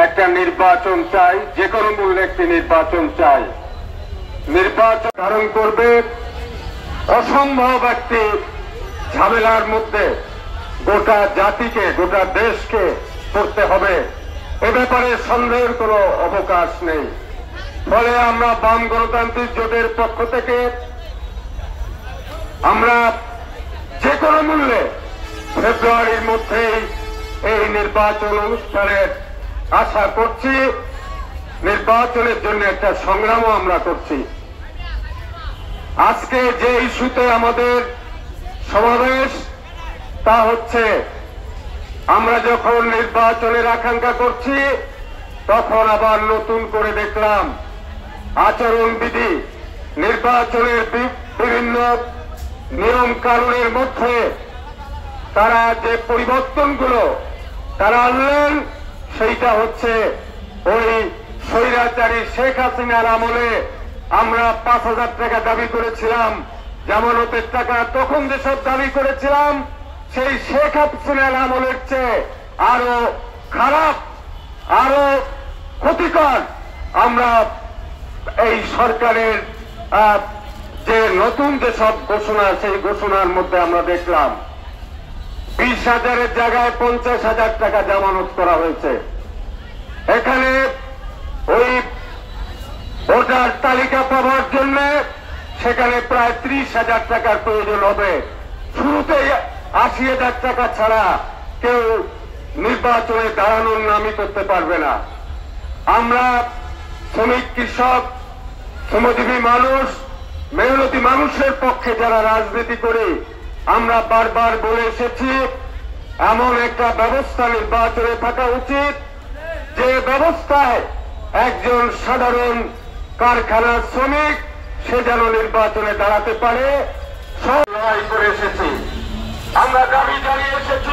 একটা নির্বাচন চাই, যে কোনো মূল্যে একটি নির্বাচন চাই। নির্বাচন ধারণ করবে অসম্ভব একটি ঝামেলার মধ্যে গোটা জাতিকে, গোটা দেশকে পড়তে হবে, এ ব্যাপারে সন্দেহের কোনো অবকাশ নেই। ফলে আমরা বাম গণতান্ত্রিক জোটের পক্ষ থেকে আমরা যে কোনো মূল্যে ফেব্রুয়ারির মধ্যেই এই নির্বাচন অনুষ্ঠানের আশা করছি। নির্বাচনের জন্য একটা সংগ্রামও আমরা করছি। আজকে যে ইস্যুতে আমাদের সমাবেশ, তা হচ্ছে আমরা যখন নির্বাচনের আকাঙ্ক্ষা করছি, তখন আবার নতুন করে দেখলাম আচরণবিধি, নির্বাচনের বিভিন্ন নিয়ম কানুনের মধ্যে তারা যে পরিবর্তনগুলো তারা আনলেন, সেইটা হচ্ছে ওই স্বৈরাচারী শেখ হাসিনার আমলে আমরা 5,000 টাকা দাবি করেছিলাম জামানতের টাকা, তখন যেসব দাবি করেছিলাম সেই শেখ হাসিনার আমলের চেয়ে আরো খারাপ, আরো ক্ষতিকর আমরা এই সরকারের যে নতুন যেসব ঘোষণা, সেই ঘোষণার মধ্যে আমরা দেখলাম 20,000-এর জায়গায় 50,000 টাকা জামানত করা হয়েছে। এখানে ওই ভোটার তালিকা পাওয়ার জন্য সেখানে প্রায় 30,000 টাকার প্রয়োজন হবে। শুরুতেই 80,000 টাকা ছাড়া কেউ নির্বাচনে দাঁড়ানোর নামই করতে পারবে না। আমরা শ্রমিক, কৃষক, শ্রমজীবী মানুষ, মেহনতি মানুষের পক্ষে যারা রাজনীতি করি, আমরা বারবার বলে এসেছি এমন একটা ব্যবস্থা নির্বাচনে থাকা উচিত যে ব্যবস্থায় একজন সাধারণ কারখানার শ্রমিক সে যেন নির্বাচনে দাঁড়াতে পারে। সব লড়াই করে এসেছি, আমরা দাবি জানিয়ে এসেছি।